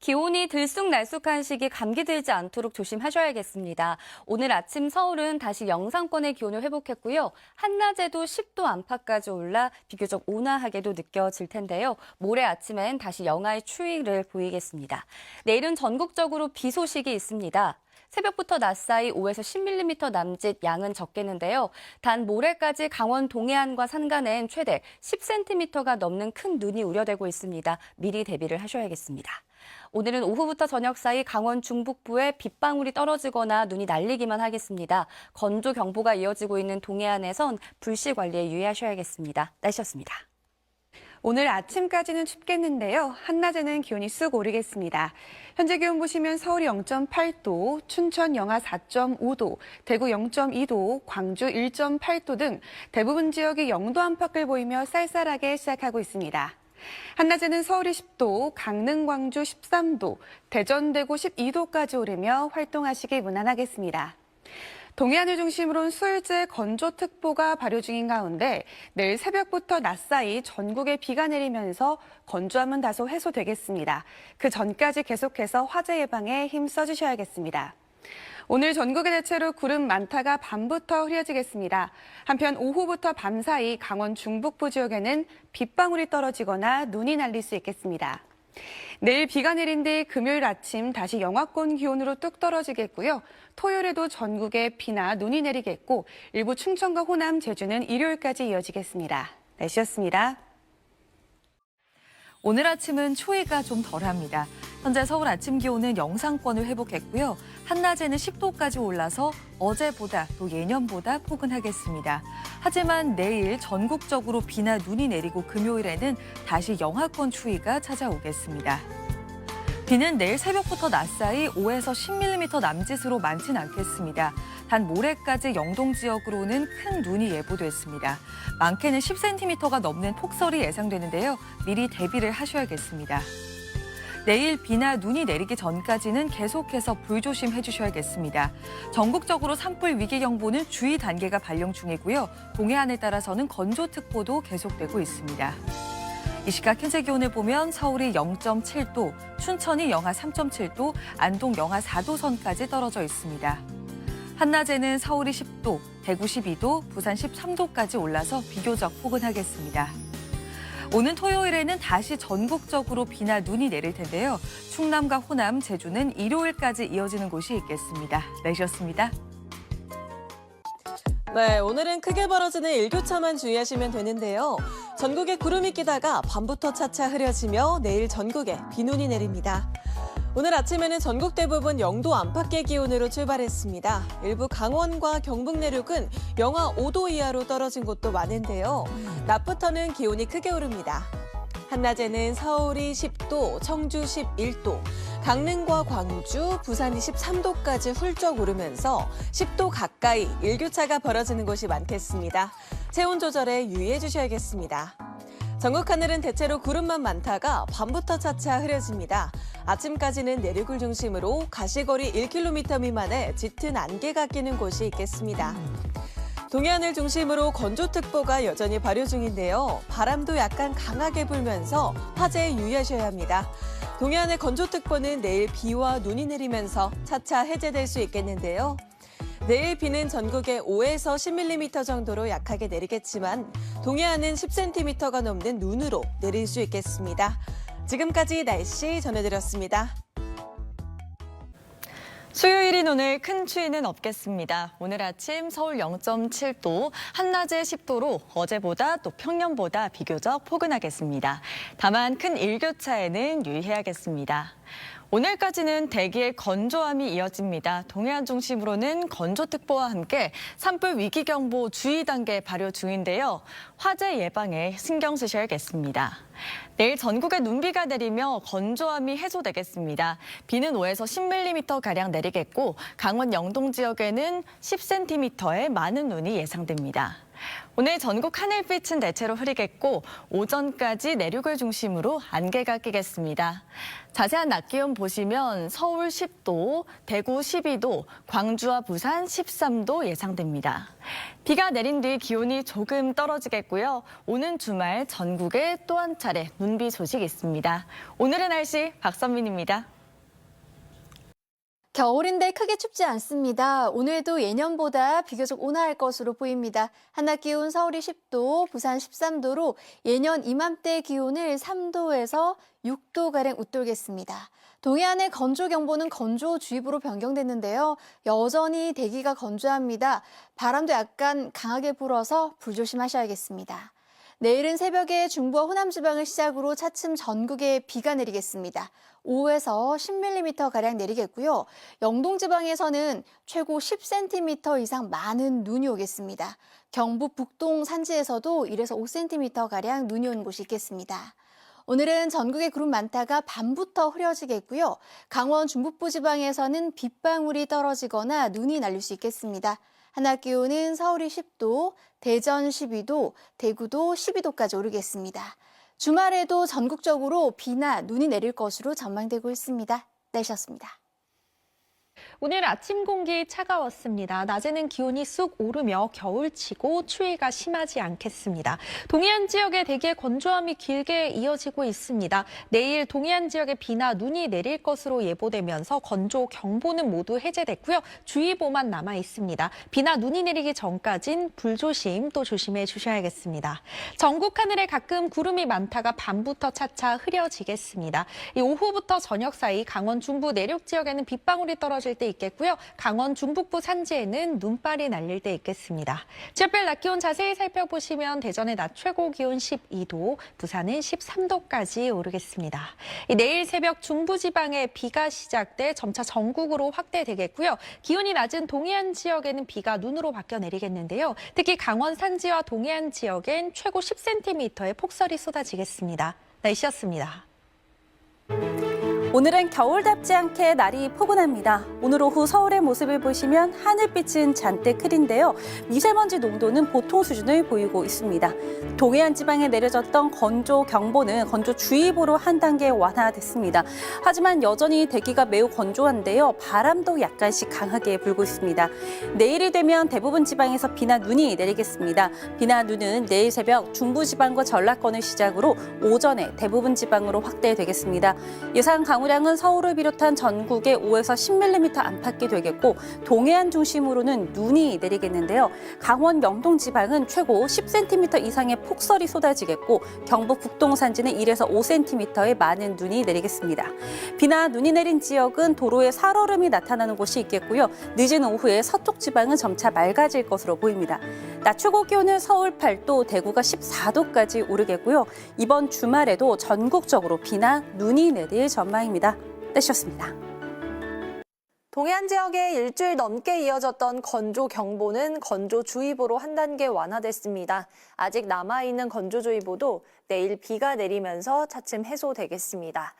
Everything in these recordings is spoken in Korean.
기온이 들쑥날쑥한 시기 감기 들지 않도록 조심하셔야겠습니다. 오늘 아침 서울은 다시 영상권의 기온을 회복했고요. 한낮에도 10도 안팎까지 올라 비교적 온화하게도 느껴질 텐데요. 모레 아침엔 다시 영하의 추위를 보이겠습니다. 내일은 전국적으로 비 소식이 있습니다. 새벽부터 낮 사이 5에서 10mm 남짓 양은 적겠는데요. 단 모레까지 강원 동해안과 산간엔 최대 10cm가 넘는 큰 눈이 우려되고 있습니다. 미리 대비를 하셔야겠습니다. 오늘은 오후부터 저녁 사이 강원 중북부에 빗방울이 떨어지거나 눈이 날리기만 하겠습니다. 건조 경보가 이어지고 있는 동해안에선 불씨 관리에 유의하셔야겠습니다. 날씨였습니다. 오늘 아침까지는 춥겠는데요. 한낮에는 기온이 쑥 오르겠습니다. 현재 기온 보시면 서울이 0.8도, 춘천 영하 4.5도, 대구 0.2도, 광주 1.8도 등 대부분 지역이 0도 안팎을 보이며 쌀쌀하게 시작하고 있습니다. 한낮에는 서울이 10도, 강릉, 광주 13도, 대전, 대구 12도까지 오르며 활동하시기 무난하겠습니다. 동해안을 중심으로 수일째 건조특보가 발효 중인 가운데 내일 새벽부터 낮 사이 전국에 비가 내리면서 건조함은 다소 해소되겠습니다. 그 전까지 계속해서 화재 예방에 힘써주셔야겠습니다. 오늘 전국에 대체로 구름 많다가 밤부터 흐려지겠습니다. 한편 오후부터 밤 사이 강원 중북부 지역에는 빗방울이 떨어지거나 눈이 날릴 수 있겠습니다. 내일 비가 내린 뒤 금요일 아침 다시 영하권 기온으로 뚝 떨어지겠고요. 토요일에도 전국에 비나 눈이 내리겠고 일부 충청과 호남, 제주는 일요일까지 이어지겠습니다. 날씨였습니다. 오늘 아침은 추위가 좀 덜합니다. 현재 서울 아침 기온은 영상권을 회복했고요. 한낮에는 10도까지 올라서 어제보다 또 예년보다 포근하겠습니다. 하지만 내일 전국적으로 비나 눈이 내리고 금요일에는 다시 영하권 추위가 찾아오겠습니다. 비는 내일 새벽부터 낮 사이 5에서 10mm 남짓으로 많진 않겠습니다. 단 모레까지 영동 지역으로는 큰 눈이 예보됐습니다. 많게는 10cm가 넘는 폭설이 예상되는데요. 미리 대비를 하셔야겠습니다. 내일 비나 눈이 내리기 전까지는 계속해서 불조심해 주셔야겠습니다. 전국적으로 산불 위기경보는 주의 단계가 발령 중이고요. 동해안에 따라서는 건조특보도 계속되고 있습니다. 이 시각 현재 기온을 보면 서울이 0.7도, 춘천이 영하 3.7도, 안동 영하 4도 선까지 떨어져 있습니다. 한낮에는 서울이 10도, 대구 12도, 부산 13도까지 올라서 비교적 포근하겠습니다. 오는 토요일에는 다시 전국적으로 비나 눈이 내릴 텐데요. 충남과 호남, 제주는 일요일까지 이어지는 곳이 있겠습니다. 날씨였습니다. 네, 오늘은 크게 벌어지는 일교차만 주의하시면 되는데요. 전국에 구름이 끼다가 밤부터 차차 흐려지며 내일 전국에 비눈이 내립니다. 오늘 아침에는 전국 대부분 0도 안팎의 기온으로 출발했습니다. 일부 강원과 경북 내륙은 영하 5도 이하로 떨어진 곳도 많은데요. 낮부터는 기온이 크게 오릅니다. 한낮에는 서울이 10도, 청주 11도, 강릉과 광주, 부산이 13도까지 훌쩍 오르면서 10도 가까이 일교차가 벌어지는 곳이 많겠습니다. 체온 조절에 유의해 주셔야겠습니다. 전국 하늘은 대체로 구름만 많다가 밤부터 차차 흐려집니다. 아침까지는 내륙을 중심으로 가시거리 1km 미만의 짙은 안개가 끼는 곳이 있겠습니다. 동해안을 중심으로 건조특보가 여전히 발효 중인데요. 바람도 약간 강하게 불면서 화재에 유의하셔야 합니다. 동해안의 건조특보는 내일 비와 눈이 내리면서 차차 해제될 수 있겠는데요. 내일 비는 전국에 5에서 10mm 정도로 약하게 내리겠지만 동해안은 10cm가 넘는 눈으로 내릴 수 있겠습니다. 지금까지 날씨 전해드렸습니다. 수요일인 오늘 큰 추위는 없겠습니다. 오늘 아침 서울 0.7도, 한낮에 10도로 어제보다 또 평년보다 비교적 포근하겠습니다. 다만 큰 일교차에는 유의해야겠습니다. 오늘까지는 대기의 건조함이 이어집니다. 동해안 중심으로는 건조특보와 함께 산불 위기경보 주의 단계 발효 중인데요. 화재 예방에 신경 쓰셔야겠습니다. 내일 전국에 눈비가 내리며 건조함이 해소되겠습니다. 비는 5에서 10mm가량 내리겠고 강원 영동 지역에는 10cm의 많은 눈이 예상됩니다. 오늘 전국 하늘빛은 대체로 흐리겠고 오전까지 내륙을 중심으로 안개가 끼겠습니다. 자세한 낮 기온 보시면 서울 10도, 대구 12도, 광주와 부산 13도 예상됩니다. 비가 내린 뒤 기온이 조금 떨어지겠고요. 오는 주말 전국에 또 한 차례 눈비 소식 있습니다. 오늘의 날씨 박선민입니다. 겨울인데 크게 춥지 않습니다. 오늘도 예년보다 비교적 온화할 것으로 보입니다. 한낮 기온 서울이 10도, 부산 13도로 예년 이맘때 기온을 3도에서 6도가량 웃돌겠습니다. 동해안의 건조경보는 건조주의보로 변경됐는데요. 여전히 대기가 건조합니다. 바람도 약간 강하게 불어서 불조심하셔야겠습니다. 내일은 새벽에 중부와 호남 지방을 시작으로 차츰 전국에 비가 내리겠습니다. 5에서 10mm가량 내리겠고요. 영동 지방에서는 최고 10cm 이상 많은 눈이 오겠습니다. 경북 북동 산지에서도 1에서 5cm가량 눈이 온 곳이 있겠습니다. 오늘은 전국에 구름 많다가 밤부터 흐려지겠고요. 강원 중북부 지방에서는 빗방울이 떨어지거나 눈이 날릴 수 있겠습니다. 한낮 기온은 서울이 10도, 대전 12도, 대구도 12도까지 오르겠습니다. 주말에도 전국적으로 비나 눈이 내릴 것으로 전망되고 있습니다. 날씨였습니다. 오늘 아침 공기 차가웠습니다. 낮에는 기온이 쑥 오르며 겨울치고 추위가 심하지 않겠습니다. 동해안 지역의 대기의 건조함이 길게 이어지고 있습니다. 내일 동해안 지역에 비나 눈이 내릴 것으로 예보되면서 건조 경보는 모두 해제됐고요. 주의보만 남아 있습니다. 비나 눈이 내리기 전까진 불조심 또 조심해 주셔야겠습니다. 전국 하늘에 가끔 구름이 많다가 밤부터 차차 흐려지겠습니다. 오후부터 저녁 사이 강원 중부 내륙 지역에는 빗방울이 떨어질 때 있겠고요. 강원 중북부 산지에는 눈발이 날릴 때 있겠습니다. 지역별 낮 기온 자세히 살펴보시면 대전의 낮 최고 기온 12도, 부산은 13도까지 오르겠습니다. 내일 새벽 중부지방에 비가 시작돼 점차 전국으로 확대되겠고요. 기온이 낮은 동해안 지역에는 비가 눈으로 바뀌어 내리겠는데요. 특히 강원 산지와 동해안 지역엔 최고 10cm의 폭설이 쏟아지겠습니다. 날씨였습니다. 오늘은 겨울답지 않게 날이 포근합니다. 오늘 오후 서울의 모습을 보시면 하늘빛은 잔뜩 흐린데요. 미세먼지 농도는 보통 수준을 보이고 있습니다. 동해안 지방에 내려졌던 건조경보는 건조주의보로 한 단계 완화됐습니다. 하지만 여전히 대기가 매우 건조한데요. 바람도 약간씩 강하게 불고 있습니다. 내일이 되면 대부분 지방에서 비나 눈이 내리겠습니다. 비나 눈은 내일 새벽 중부지방과 전라권을 시작으로 오전에 대부분 지방으로 확대되겠습니다. 예상 강우량은 서울을 비롯한 전국에 5에서 10mm 안팎이 되겠고 동해안 중심으로는 눈이 내리겠는데요. 강원 영동 지방은 최고 10cm 이상의 폭설이 쏟아지겠고 경북 북동 산지는 1에서 5cm의 많은 눈이 내리겠습니다. 비나 눈이 내린 지역은 도로에 살얼음이 나타나는 곳이 있겠고요. 늦은 오후에 서쪽 지방은 점차 맑아질 것으로 보입니다. 낮 최고 기온은 서울 8도, 대구가 14도까지 오르겠고요. 이번 주말에도 전국적으로 비나 눈이 내릴 전망입니다. 날씨였습니다. 동해안 지역에 일주일 넘게 이어졌던 건조경보는 건조주의보로 한 단계 완화됐습니다. 아직 남아있는 건조주의보도 내일 비가 내리면서 차츰 해소되겠습니다.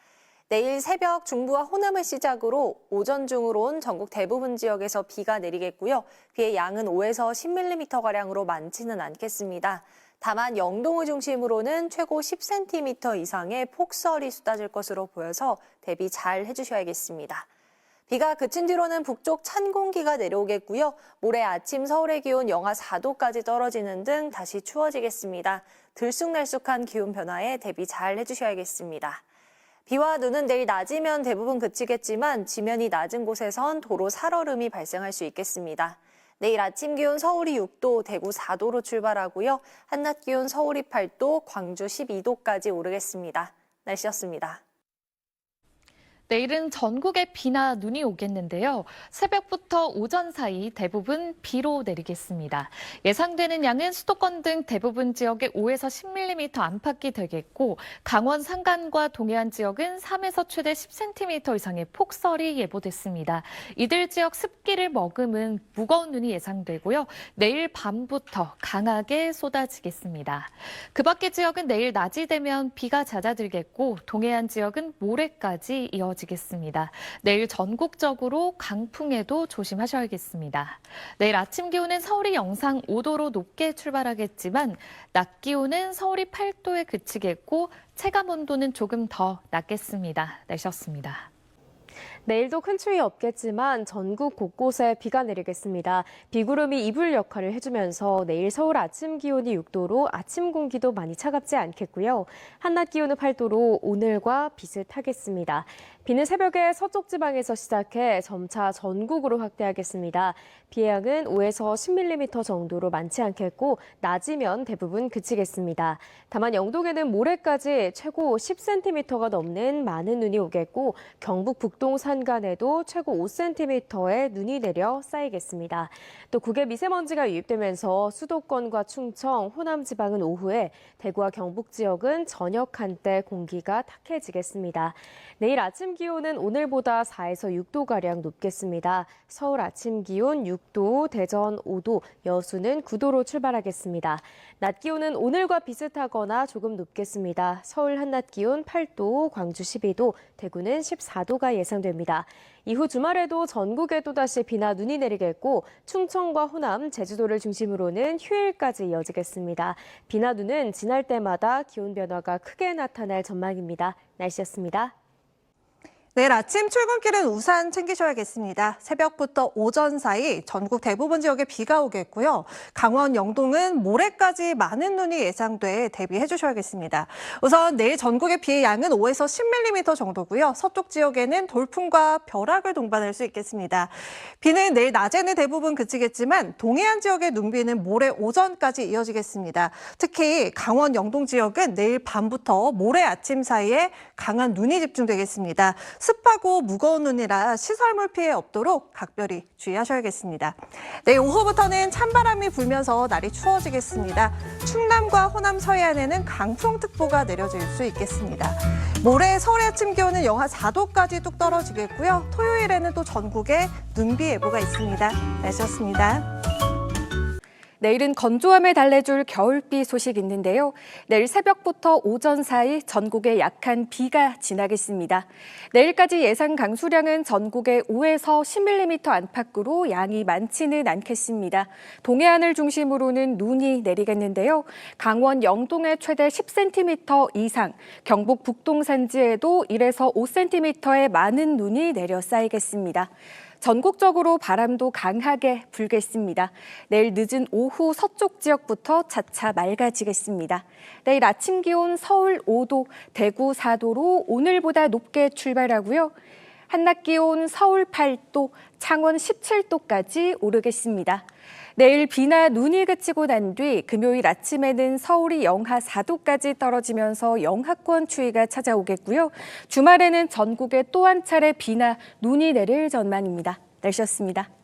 내일 새벽 중부와 호남을 시작으로 오전 중으로 온 전국 대부분 지역에서 비가 내리겠고요. 비의 양은 5에서 10mm가량으로 많지는 않겠습니다. 다만 영동을 중심으로는 최고 10cm 이상의 폭설이 쏟아질 것으로 보여서 대비 잘 해주셔야겠습니다. 비가 그친 뒤로는 북쪽 찬 공기가 내려오겠고요. 모레 아침 서울의 기온 영하 4도까지 떨어지는 등 다시 추워지겠습니다. 들쑥날쑥한 기온 변화에 대비 잘 해주셔야겠습니다. 비와 눈은 내일 낮이면 대부분 그치겠지만 지면이 낮은 곳에선 도로 살얼음이 발생할 수 있겠습니다. 내일 아침 기온 서울이 6도, 대구 4도로 출발하고요. 한낮 기온 서울이 8도, 광주 12도까지 오르겠습니다. 날씨였습니다. 내일은 전국에 비나 눈이 오겠는데요. 새벽부터 오전 사이 대부분 비로 내리겠습니다. 예상되는 양은 수도권 등 대부분 지역에 5에서 10mm 안팎이 되겠고 강원 산간과 동해안 지역은 3에서 최대 10cm 이상의 폭설이 예보됐습니다. 이들 지역 습기를 머금은 무거운 눈이 예상되고요. 내일 밤부터 강하게 쏟아지겠습니다. 그 밖의 지역은 내일 낮이 되면 비가 잦아들겠고 동해안 지역은 모레까지 이어지겠습니다. 이어지겠습니다. 내일 전국적으로 강풍에도 조심하셔야겠습니다. 내일 아침 기온은 서울이 영상 5도로 높게 출발하겠지만 낮 기온은 서울이 8도에 그치겠고 체감 온도는 조금 더 낮겠습니다. 날씨였습니다. 내일도 큰 추위 없겠지만 전국 곳곳에 비가 내리겠습니다. 비구름이 이불 역할을 해주면서 내일 서울 아침 기온이 6도로 아침 공기도 많이 차갑지 않겠고요. 한낮 기온은 8도로 오늘과 비슷하겠습니다. 비는 새벽에 서쪽 지방에서 시작해 점차 전국으로 확대하겠습니다. 비의 양은 5에서 10mm 정도로 많지 않겠고 낮이면 대부분 그치겠습니다. 다만 영동에는 모레까지 최고 10cm가 넘는 많은 눈이 오겠고 경북 북동 산간에도 최고 5cm의 눈이 내려 쌓이겠습니다. 또 국외 미세먼지가 유입되면서 수도권과 충청, 호남 지방은 오후에, 대구와 경북 지역은 저녁 한때 공기가 탁해지겠습니다. 내일 아침 기온은 오늘보다 4에서 6도가량 높겠습니다. 서울 아침 기온 6도, 대전 5도, 여수는 9도로 출발하겠습니다. 낮 기온은 오늘과 비슷하거나 조금 높겠습니다. 서울 한낮 기온 8도, 광주 12도, 대구는 14도가 예상됩니다. 이후 주말에도 전국에 또다시 비나 눈이 내리겠고 충청과 호남, 제주도를 중심으로는 휴일까지 이어지겠습니다. 비나 눈은 지날 때마다 기온 변화가 크게 나타날 전망입니다. 날씨였습니다. 내일 아침 출근길은 우산 챙기셔야겠습니다. 새벽부터 오전 사이 전국 대부분 지역에 비가 오겠고요. 강원 영동은 모레까지 많은 눈이 예상돼 대비해 주셔야겠습니다. 우선 내일 전국의 비의 양은 5에서 10mm 정도고요. 서쪽 지역에는 돌풍과 벼락을 동반할 수 있겠습니다. 비는 내일 낮에는 대부분 그치겠지만 동해안 지역의 눈비는 모레 오전까지 이어지겠습니다. 특히 강원 영동 지역은 내일 밤부터 모레 아침 사이에 강한 눈이 집중되겠습니다. 습하고 무거운 눈이라 시설물 피해 없도록 각별히 주의하셔야겠습니다. 내일 오후부터는 찬바람이 불면서 날이 추워지겠습니다. 충남과 호남 서해안에는 강풍특보가 내려질 수 있겠습니다. 모레 서울의 아침 기온은 영하 4도까지 뚝 떨어지겠고요. 토요일에는 또 전국에 눈비 예보가 있습니다. 날씨였습니다. 내일은 건조함을 달래줄 겨울비 소식 있는데요. 내일 새벽부터 오전 사이 전국에 약한 비가 지나겠습니다. 내일까지 예상 강수량은 전국에 5에서 10mm 안팎으로 양이 많지는 않겠습니다. 동해안을 중심으로는 눈이 내리겠는데요. 강원 영동에 최대 10cm 이상, 경북 북동 산지에도 1에서 5cm의 많은 눈이 내려 쌓이겠습니다. 전국적으로 바람도 강하게 불겠습니다. 내일 늦은 오후 서쪽 지역부터 차차 맑아지겠습니다. 내일 아침 기온 서울 5도, 대구 4도로 오늘보다 높게 출발하고요. 한낮 기온 서울 8도, 창원 17도까지 오르겠습니다. 내일 비나 눈이 그치고 난 뒤 금요일 아침에는 서울이 영하 4도까지 떨어지면서 영하권 추위가 찾아오겠고요. 주말에는 전국에 또 한 차례 비나 눈이 내릴 전망입니다. 날씨였습니다.